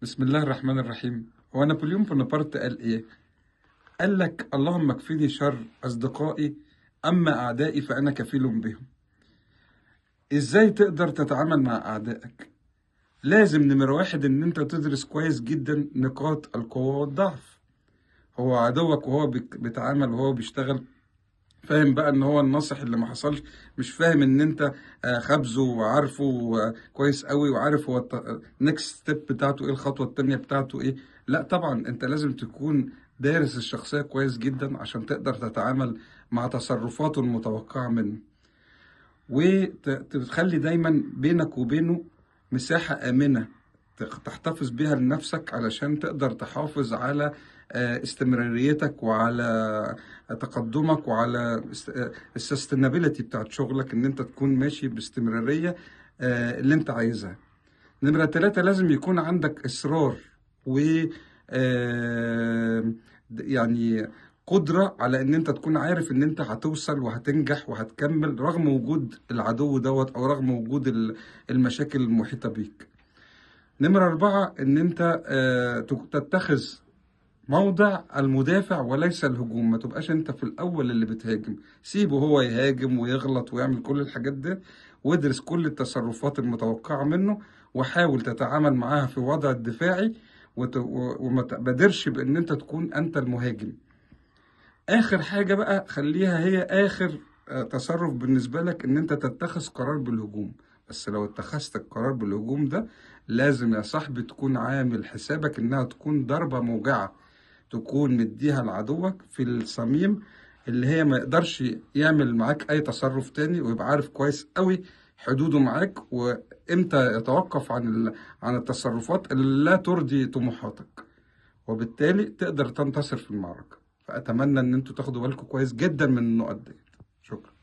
بسم الله الرحمن الرحيم. هو نابليون بونابرت قال ايه؟ قال لك: اللهم اكفني شر اصدقائي، اما اعدائي فانا كفيل بهم. ازاي تقدر تتعامل مع اعدائك؟ لازم نمرة واحد ان انت تدرس كويس جدا نقاط القوة والضعف. هو عدوك وهو بيتعامل وهو بيشتغل، فاهم بقى ان هو الناصح اللي ما حصلش، مش فاهم ان انت خابزه وعارفه كويس قوي، وعارف هو النكست ستيب بتاعته ايه، الخطوه التانيه بتاعته ايه. لا طبعا انت لازم تكون دارس الشخصيه كويس جدا عشان تقدر تتعامل مع تصرفاته المتوقعه منه، وتخلي دايما بينك وبينه مساحة آمنة تحتفظ بيها لنفسك، علشان تقدر تحافظ على استمراريتك وعلى تقدمك وعلى السستينابيلتي بتاعت شغلك، ان انت تكون ماشي باستمرارية اللي انت عايزها. نمرة ثلاثة، لازم يكون عندك إصرار و يعني قدرة على ان انت تكون عارف ان انت هتوصل وهتنجح وهتكمل رغم وجود العدو دوت، او رغم وجود المشاكل المحيطة بيك. نمرة أربعة، ان انت تتخذ موضع المدافع وليس الهجوم. ما تبقاش انت في الاول اللي بتهاجم، سيبه هو يهاجم ويغلط ويعمل كل الحاجات دي، وادرس كل التصرفات المتوقعة منه، وحاول تتعامل معاها في وضع الدفاعي، وما تبادرش بان انت تكون انت المهاجم. اخر حاجة بقى خليها هي اخر تصرف بالنسبة لك، ان انت تتخذ قرار بالهجوم. بس لو اتخذت القرار بالهجوم ده، لازم يا صاحبي تكون عامل حسابك انها تكون ضربة موجعة، تكون مديها لعدوك في الصميم، اللي هي ما يقدرش يعمل معاك اي تصرف تاني، ويبقى عارف كويس قوي حدوده معاك، وامتى يتوقف عن التصرفات اللي لا ترضي طموحاتك، وبالتالي تقدر تنتصر في المعركة. فأتمنى إن انتوا تاخدوا بالكم كويس جدا من النقط دي. شكرا.